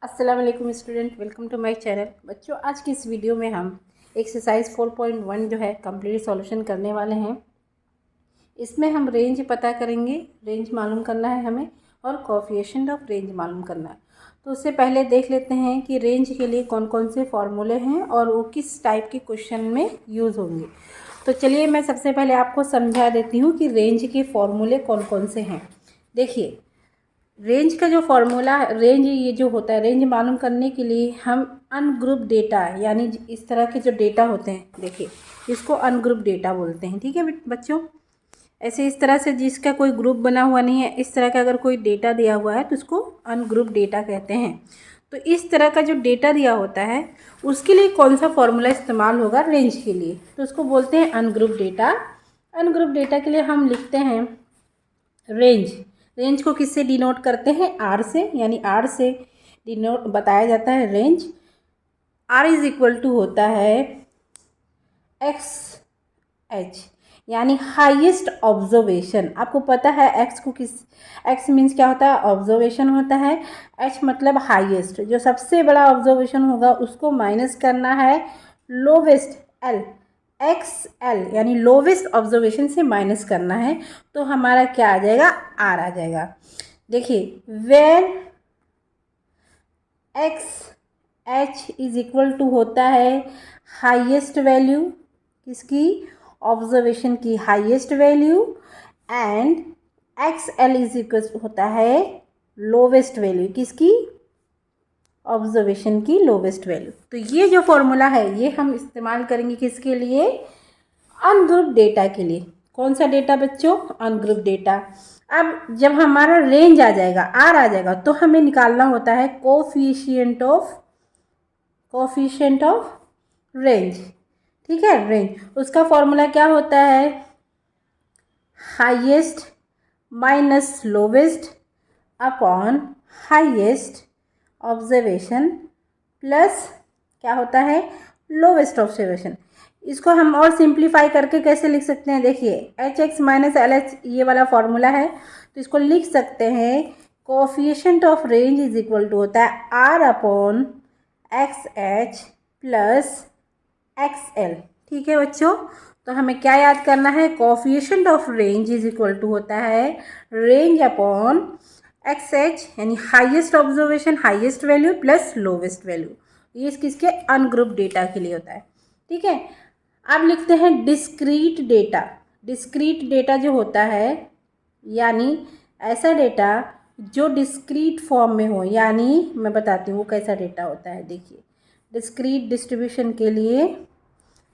अस्सलाम वालेकुम student, welcome to my channel. बच्चों, आज की इस वीडियो में हम एक्सरसाइज 4.1 जो है कंप्लीट सॉल्यूशन करने वाले हैं। इसमें हम रेंज पता करेंगे, रेंज मालूम करना है हमें और कोएफिशिएंट ऑफ रेंज मालूम करना है। तो उससे पहले देख लेते हैं कि रेंज के लिए कौन कौन से फॉर्मूले हैं और वो किस टाइप के क्वेश्चन में यूज़ होंगे। तो चलिए मैं सबसे पहले आपको समझा देती हूँ कि रेंज के फॉर्मूले कौन कौन से हैं। देखिए, रेंज का जो फॉर्मूला, रेंज ये जो होता है, रेंज मालूम करने के लिए हम अनग्रुप डेटा यानी इस तरह के जो डेटा होते हैं, देखिए इसको अनग्रुप डेटा बोलते हैं। ठीक है बच्चों, ऐसे इस तरह से जिसका कोई ग्रुप बना हुआ नहीं है, इस तरह का अगर कोई डेटा दिया हुआ है तो उसको अनग्रुप डेटा कहते हैं। तो इस तरह का जो डेटा दिया होता है उसके लिए कौन सा फॉर्मूला इस्तेमाल होगा रेंज के लिए, तो उसको बोलते हैं अनग्रुप डेटा। अनग्रुप डेटा के लिए हम लिखते हैं रेंज को किससे डिनोट करते हैं? आर से, यानी आर से डिनोट बताया जाता है range. R is equal to होता है एक्स एच, यानी हाईएस्ट ऑब्जर्वेशन। आपको पता है एक्स मीन्स क्या होता है? ऑब्जर्वेशन होता है। एच मतलब हाईएस्ट, जो सबसे बड़ा ऑब्जर्वेशन होगा उसको माइनस करना है लोवेस्ट एल, एक्स एल यानी लोवेस्ट ऑब्जर्वेशन से माइनस करना है, तो हमारा क्या आ जाएगा? आर आ जाएगा। देखिए, where X H is equal to होता है हाईएस्ट वैल्यू, किसकी? ऑब्जर्वेशन की highest value, and X L is equal होता है लोवेस्ट वैल्यू, किसकी? ऑब्जर्वेशन की लोवेस्ट वैल्यू। तो ये जो फॉर्मूला है ये हम इस्तेमाल करेंगे किसके लिए? अनग्रुप डेटा के लिए। कौन सा डेटा बच्चों? Ungroup data. अब जब हमारा रेंज आ जाएगा, आर आ जाएगा, तो हमें निकालना होता है कोफिशिएंट ऑफ रेंज। ठीक है, रेंज, उसका फॉर्मूला क्या होता है? Highest minus lowest upon highest observation plus क्या होता है? Lowest observation. इसको हम और सिंप्लीफाई करके कैसे लिख सकते हैं? देखिए, H X minus L H ये वाला फॉर्मूला है, तो इसको लिख सकते हैं coefficient of range is equal to होता है R upon X H plus X L. ठीक है बच्चों, तो हमें क्या याद करना है? Coefficient of range is equal to होता है रेंज अपॉन एक्स एच यानी highest observation highest value plus lowest value. ये किसके? अनग्रुप डेटा के लिए होता है। ठीक है, अब लिखते हैं डिस्क्रीट डेटा। डिस्क्रीट डेटा जो होता है, यानी ऐसा डेटा जो डिस्क्रीट फॉर्म में हो, यानी मैं बताती हूँ वो कैसा डेटा होता है। देखिए, डिस्क्रीट डिस्ट्रीब्यूशन के लिए,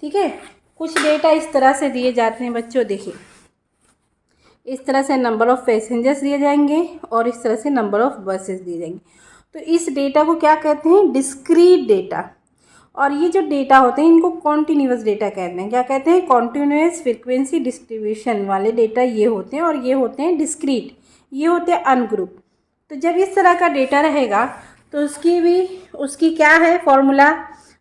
ठीक है, कुछ डेटा इस तरह से दिए जाते हैं बच्चों। देखिए, इस तरह से नंबर ऑफ़ पैसेंजर्स दिए जाएंगे और इस तरह से नंबर ऑफ़ बसेस दिए जाएंगे। तो इस डेटा को क्या कहते हैं? Discrete data. और ये जो डेटा होते हैं इनको कॉन्टीन्यूअस डेटा कहते हैं। क्या कहते हैं? कॉन्टीन्यूअस फ्रीक्वेंसी डिस्ट्रीब्यूशन वाले डेटा ये होते हैं, और ये होते हैं डिस्क्रीट, ये होते हैं अनग्रुप। तो जब इस तरह का डेटा रहेगा तो उसकी क्या है फॉर्मूला?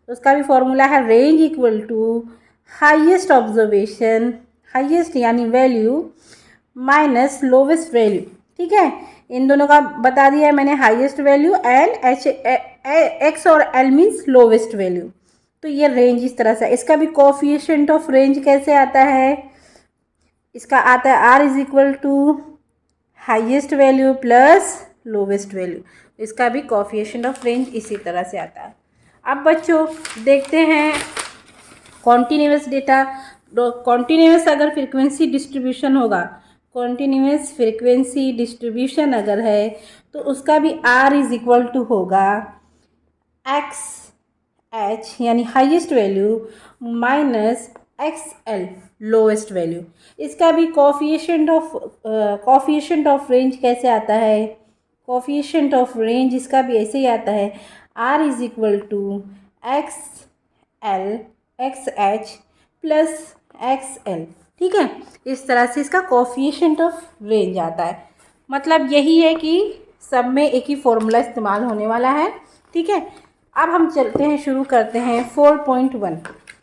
उसका भी फॉर्मूला है range equal to highest observation, highest यानी वैल्यू माइनस लोवेस्ट वैल्यू। ठीक है, इन दोनों का बता दिया है मैंने, हाईएस्ट वैल्यू एंड एक्स और एल मीन्स लोवेस्ट वैल्यू। तो ये रेंज इस तरह से। इसका भी कोफिशिएंट ऑफ रेंज कैसे आता है? इसका आता है R is equal to highest value plus lowest value. इसका भी कोफिशिएंट ऑफ रेंज इसी तरह से आता है। अब बच्चों देखते हैं कॉन्टीन्यूअस डेटा। कॉन्टीन्यूअस अगर फ्रीक्वेंसी डिस्ट्रीब्यूशन होगा, कॉन्टीन्यूअस फ्रीक्वेंसी डिस्ट्रीब्यूशन अगर है, तो उसका भी आर इज इक्वल टू होगा एक्स एच यानी highest value minus x L lowest value. इसका भी कोफिशिएंट ऑफ रेंज कैसे आता है? कोफिशिएंट ऑफ रेंज इसका भी ऐसे ही आता है, R is equal to X L X H plus X L. ठीक है, इस तरह से इसका कोफिशिएंट ऑफ रेंज आता है। मतलब यही है कि सब में एक ही फॉर्मूला इस्तेमाल होने वाला है। ठीक है, अब हम चलते हैं, शुरू करते हैं 4.1।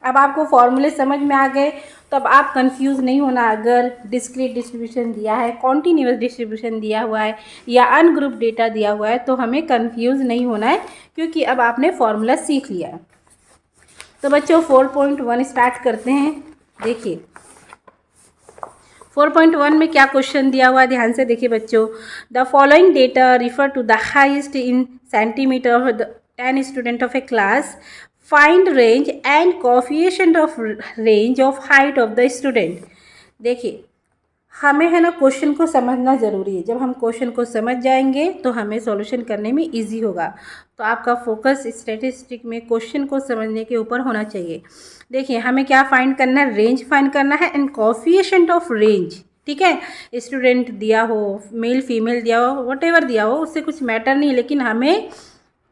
अब आपको फॉर्मूले समझ में आ गए, तो अब आप कंफ्यूज नहीं होना। अगर डिस्क्रीट डिस्ट्रीब्यूशन दिया है, कॉन्टीन्यूअस डिस्ट्रीब्यूशन दिया हुआ है या अनग्रुप डेटा दिया हुआ है, तो हमें कंफ्यूज नहीं होना है, क्योंकि अब आपने फॉर्मूला सीख लिया है। तो बच्चों 4.1 स्टार्ट करते हैं। देखिए 4.1 में क्या क्वेश्चन दिया हुआ है, ध्यान से देखिए बच्चों। The following data refer to the हाइस्ट in centimetre of the 10 student of a class. Find range and coefficient of range of height of the student. देखिए हमें है ना क्वेश्चन को समझना ज़रूरी है। जब हम क्वेश्चन को समझ जाएंगे तो हमें सॉल्यूशन करने में इजी होगा। तो आपका फोकस स्टैटिस्टिक में क्वेश्चन को समझने के ऊपर होना चाहिए। देखिए हमें क्या फाइंड करना है, रेंज फाइंड करना है एंड कोफिशिएंट ऑफ रेंज। ठीक है, स्टूडेंट दिया हो, मेल फीमेल दिया हो, व्हाटएवर दिया हो, उससे कुछ मैटर नहीं, लेकिन हमें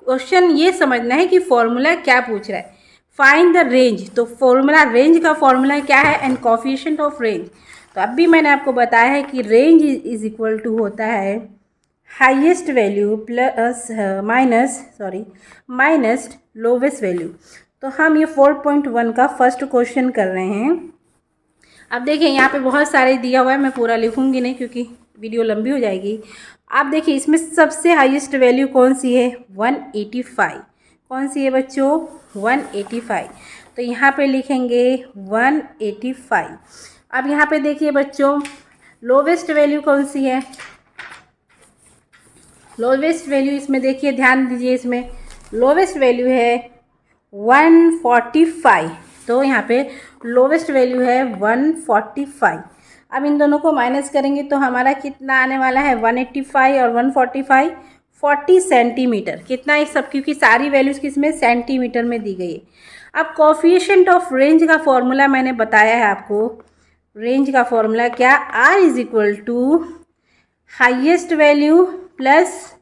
क्वेश्चन ये समझना है कि फॉर्मूला क्या पूछ रहा है। फाइंड द रेंज, तो फॉर्मूला, रेंज का फॉर्मूला क्या है, एंड कोफिशिएंट ऑफ रेंज। तो अब भी मैंने आपको बताया है कि रेंज इज इक्वल टू होता है highest value plus minus lowest value. तो हम ये 4.1 का फर्स्ट क्वेश्चन कर रहे हैं। अब देखिए यहाँ पे बहुत सारे दिया हुआ है, मैं पूरा लिखूंगी नहीं क्योंकि वीडियो लंबी हो जाएगी। आप देखिए इसमें सबसे हाईएस्ट वैल्यू कौन सी है, 185। कौन सी है बच्चों, 185। तो यहाँ पे लिखेंगे 185। अब यहाँ पे देखिए बच्चों लोवेस्ट वैल्यू कौन सी है, लोवेस्ट वैल्यू इसमें देखिए, ध्यान दीजिए, इसमें लोवेस्ट वैल्यू है 145। तो यहाँ पे लोवेस्ट वैल्यू है 145। अब इन दोनों को माइनस करेंगे तो हमारा कितना आने वाला है, 185 और 145 40 सेंटीमीटर। कितना है सब, क्योंकि सारी वैल्यूज़ किसमें, सेंटीमीटर में दी गई है। अब कोफिशिएंट ऑफ रेंज का फॉर्मूला मैंने बताया है आपको। रेंज का फॉर्मूला क्या, R is equal to highest value plus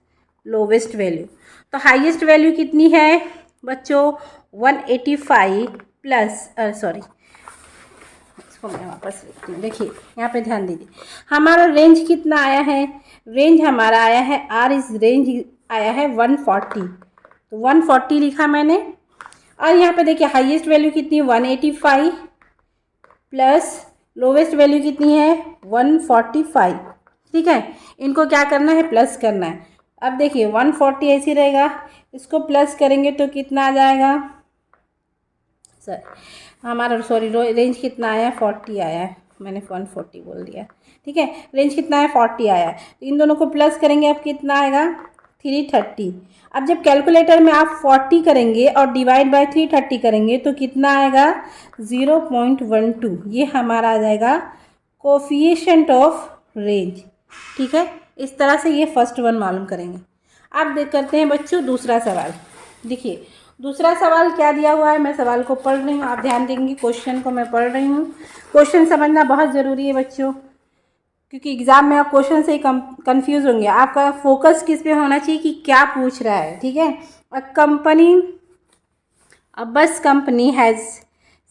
lowest value. तो हाईएस्ट वैल्यू कितनी है बच्चों, 185 प्लस इसको मैं वापस लिखती हूँ। देखिए यहाँ पे ध्यान दीजिए, हमारा रेंज कितना आया है, रेंज हमारा आया है, आर इज रेंज आया है 140। तो 140 लिखा मैंने। और यहाँ पे देखिए हाईएस्ट वैल्यू कितनी, 185 प्लस लोवेस्ट वैल्यू कितनी है, 145। ठीक है, इनको क्या करना है, प्लस करना है। अब देखिए 140 ऐसे रहेगा, इसको प्लस करेंगे तो कितना आ जाएगा, हमारा रेंज कितना आया, 40 आया है, मैंने 140 बोल दिया। ठीक है, रेंज कितना है, 40 आया है। तो इन दोनों को प्लस करेंगे, अब कितना आएगा, 330। अब जब कैलकुलेटर में आप 40 करेंगे और डिवाइड बाय 330 करेंगे तो कितना आएगा, 0.12। ये हमारा आ जाएगा कोफिशिएंट ऑफ रेंज। ठीक है, इस तरह से ये फर्स्ट वन मालूम करेंगे। अब देख करते हैं बच्चों दूसरा सवाल। देखिए दूसरा सवाल क्या दिया हुआ है, मैं सवाल को पढ़ रही हूँ, आप ध्यान देंगे, क्वेश्चन को मैं पढ़ रही हूँ। क्वेश्चन समझना बहुत ज़रूरी है बच्चों, क्योंकि एग्ज़ाम में आप क्वेश्चन से ही कंफ्यूज होंगे। आपका फोकस किस पे होना चाहिए कि क्या पूछ रहा है। ठीक है, a bus company has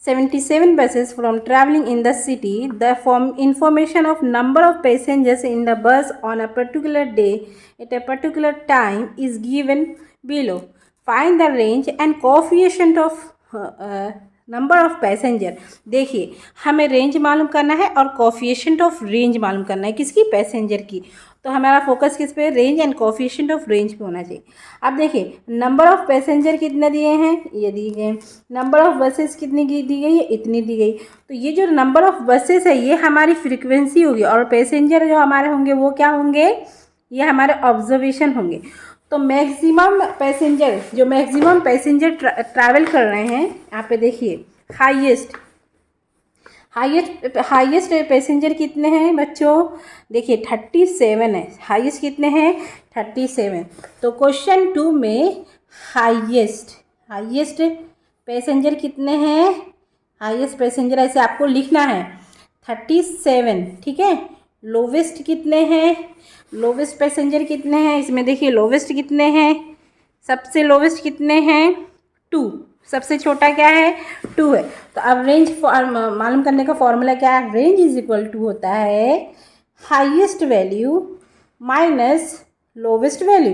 77 buses from traveling in the city. The information of number of passengers in the bus on a particular day at a particular time is given below. Find the range and coefficient of number of passenger. देखिए हमें range मालूम करना है और coefficient of range मालूम करना है, किसकी, पैसेंजर की। तो हमारा फोकस किस पे, range and coefficient of range पे होना चाहिए। अब देखिए नंबर ऑफ पैसेंजर कितने दिए हैं, ये दिए गए। नंबर ऑफ बसेस कितनी दी गई है, इतनी दी गई। तो ये जो नंबर ऑफ बसेस है ये हमारी फ्रीक्वेंसी होगी, और पैसेंजर जो हमारे होंगे वो क्या होंगे, ये हमारे ऑब्जर्वेशन होंगे। तो मैक्सिमम पैसेंजर ट्रैवल कर रहे हैं, यहाँ पे देखिए हाईएस्ट पैसेंजर कितने हैं बच्चों, देखिए 37 है। हाईएस्ट कितने हैं, 37। तो क्वेश्चन 2 में हाईएस्ट पैसेंजर कितने हैं, हाईएस्ट पैसेंजर ऐसे आपको लिखना है 37। ठीक है, लोवेस्ट कितने हैं, लोवेस्ट पैसेंजर कितने हैं, इसमें देखिए लोवेस्ट कितने हैं, सबसे लोवेस्ट कितने हैं, 2। सबसे छोटा क्या है, 2 है। तो अब रेंज मालूम करने का फॉर्मूला क्या है, रेंज इज इक्वल टू होता है highest value minus lowest value.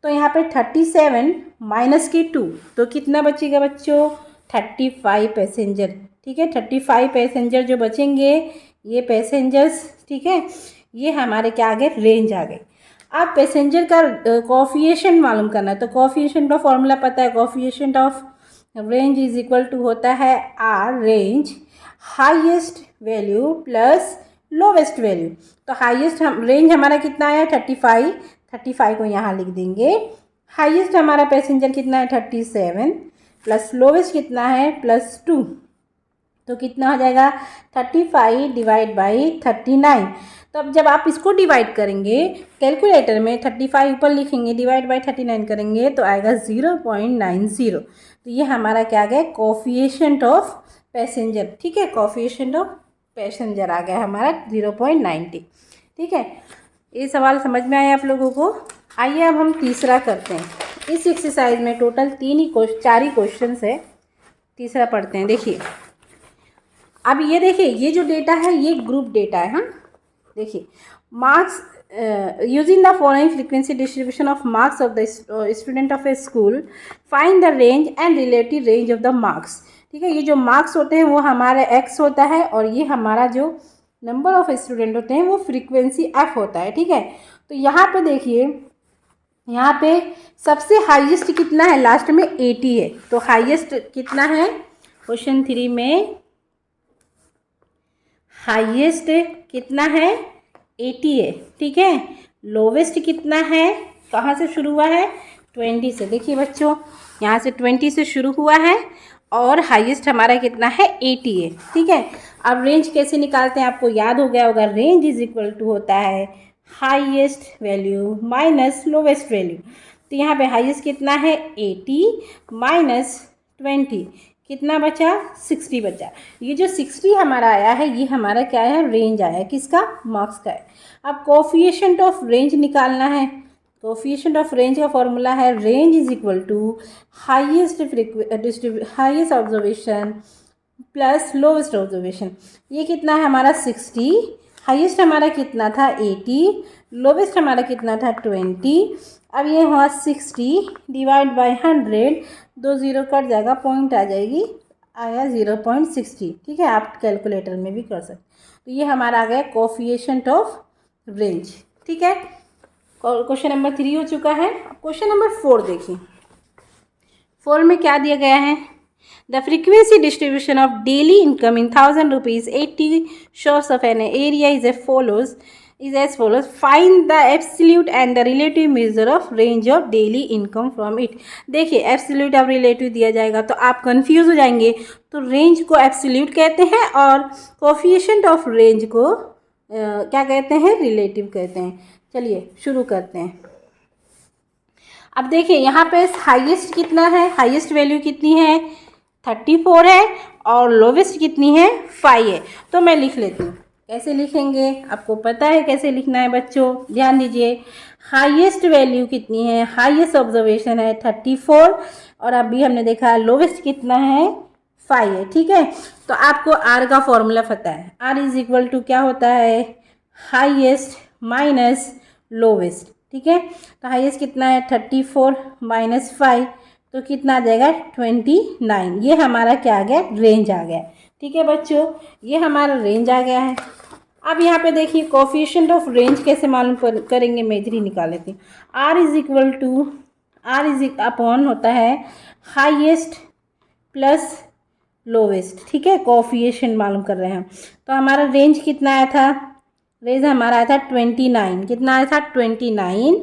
तो यहाँ पे 37 माइनस की 2, तो कितना बचेगा बच्चों, 35 पैसेंजर। ठीक है, 35 पैसेंजर जो बचेंगे ये पैसेंजर्स, ठीक है, ये हमारे क्या आ गए, रेंज आ गए। अब पैसेंजर का कोफिशिएंट मालूम करना है, तो कोफिशिएंट का फॉर्मूला पता है, coefficient of range is equal to होता है R range highest value plus lowest value. तो हाईएस्ट रेंज हमारा कितना है 35, 35 को यहाँ लिख देंगे। हाईएस्ट हमारा पैसेंजर कितना है 37 प्लस लोवेस्ट कितना है +2, तो कितना हो जाएगा 35 डिवाइड बाई 39। तो अब जब आप इसको डिवाइड करेंगे कैलकुलेटर में, 35 ऊपर लिखेंगे, डिवाइड बाई 39 करेंगे तो आएगा 0.90। तो ये हमारा क्या आ गया, कोफिशिएंट ऑफ पैसेंजर। ठीक है, कोफिशिएंट ऑफ पैसेंजर आ गया हमारा 0.90। ठीक है, ये सवाल समझ में आया आप लोगों को। आइए अब हम तीसरा करते हैं। इस एक्सरसाइज में टोटल 4 ही क्वेश्चन है, तीसरा पढ़ते हैं। देखिए अब ये देखिए, ये जो डेटा है ये ग्रुप डेटा है। हाँ देखिए, marks using the following frequency distribution of marks of the student of A school, find the range and relative range of the marks. ठीक है, ये जो मार्क्स होते हैं वो हमारा x होता है और ये हमारा जो नंबर ऑफ स्टूडेंट होते हैं वो फ्रीक्वेंसी f होता है। ठीक है, तो यहाँ पे देखिए, यहाँ पे सबसे हाईएस्ट कितना है, लास्ट में 80 है। तो हाईएस्ट कितना है, क्वेश्चन 3 में हाईएस्ट कितना है 80 है। ठीक है, लोवेस्ट कितना है, कहाँ से शुरू हुआ है 20 से। देखिए बच्चों, यहाँ से 20 से शुरू हुआ है और हाईएस्ट हमारा कितना है 80 है। ठीक है, अब रेंज कैसे निकालते हैं, आपको याद हो गया होगा, रेंज इज इक्वल टू होता है highest value minus lowest value. तो यहाँ पे हाईएस्ट कितना है 80 माइनस 20, कितना बचा 60 बचा। ये जो 60 हमारा आया है ये हमारा क्या है, रेंज आया है, किसका, मार्क्स का है। अब कोफिशिएंट ऑफ रेंज निकालना है। कोफिशिएंट ऑफ रेंज का फॉर्मूला है range is equal to highest observation plus lowest observation. ये कितना है हमारा 60, हाईएस्ट हमारा कितना था 80, लोवेस्ट हमारा कितना था 20। अब ये हुआ 60 डिवाइड बाई 100, 2 0 कट जाएगा, पॉइंट आ जाएगी, आया 0.60। ठीक है, आप कैलकुलेटर में भी कर सकते। तो ये हमारा आ गया कोफिशिएंट ऑफ रेंज। ठीक है, क्वेश्चन नंबर 3 हो चुका है। क्वेश्चन नंबर 4 देखिए, 4 में क्या दिया गया है, the frequency distribution of daily income in 1000 rupees 80 shops of an area is as follows, find the absolute and the relative measure of range of daily income from it। देखिए absolute और relative दिया जाएगा तो आप confuse हो जाएंगे, तो range को एब्सोल्यूट कहते हैं और कोफिशिएंट ऑफ रेंज को क्या कहते हैं, रिलेटिव कहते हैं। चलिए शुरू करते हैं। अब देखिए यहाँ पे हाईएस्ट कितना है, हाईएस्ट वैल्यू कितनी है 34 है और लोवेस्ट कितनी है 5 है। तो मैं लिख लेती हूँ, कैसे लिखेंगे आपको पता है कैसे लिखना है बच्चों, ध्यान दीजिए। हाईएस्ट वैल्यू कितनी है, हाईएस्ट ऑब्जर्वेशन है 34 और अभी हमने देखा लोवेस्ट कितना है 5 है। ठीक है, तो आपको आर का फॉर्मूला पता है, आर इज इक्वल टू क्या होता है, हाईएस्ट माइनस लोवेस्ट। ठीक है, तो हाईएस्ट कितना है 34 माइनस 5, तो कितना आ जाएगा 29। ये हमारा क्या आ गया, रेंज आ गया। ठीक है बच्चों, ये हमारा रेंज आ गया है। अब यहाँ पे देखिए कोफिशिएंट ऑफ रेंज कैसे मालूम करेंगे, मैं इधर ही निकाल लेती हूँ। R is equal to, R is upon होता है हाईएस्ट प्लस लोवेस्ट। ठीक है, कोफिशिएंट मालूम कर रहे हैं। तो हमारा रेंज कितना आया था, रेंज हमारा आया था 29, कितना आया था 29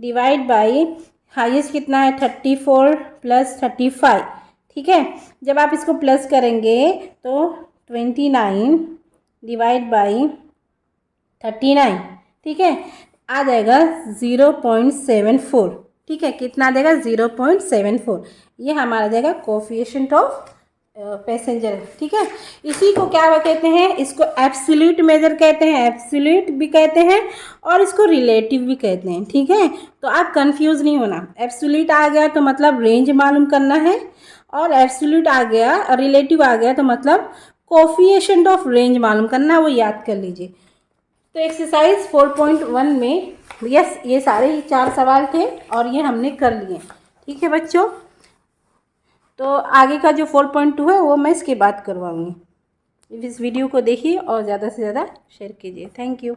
डिवाइड बाई हाईएस्ट कितना है 34 प्लस 35। ठीक है, जब आप इसको प्लस करेंगे तो 29 डिवाइड बाई 39, ठीक है, आ जाएगा 0.74। ठीक है, कितना आ जाएगा 0.74। ये हमारा जाएगा कोफिशिएंट ऑफ पैसेंजर। ठीक है, इसी को क्या कहते हैं, इसको एब्सोल्यूट मेजर कहते हैं, एब्सोल्यूट भी कहते हैं और इसको रिलेटिव भी कहते हैं। ठीक है, तो आप कंफ्यूज नहीं होना, एब्सोल्यूट आ गया तो मतलब रेंज मालूम करना है और एब्सोल्यूट आ गया और रिलेटिव आ गया तो मतलब कोफिशिएंट ऑफ रेंज मालूम करना है, वो याद कर लीजिए। तो एक्सरसाइज 4.1 में यस ये सारे ही 4 सवाल थे और ये हमने कर लिए। ठीक है बच्चों, तो आगे का जो 4.2 है वो मैं इसके बाद करवाऊँगी। इस वीडियो को देखिए और ज़्यादा से ज़्यादा शेयर कीजिए। Thank you.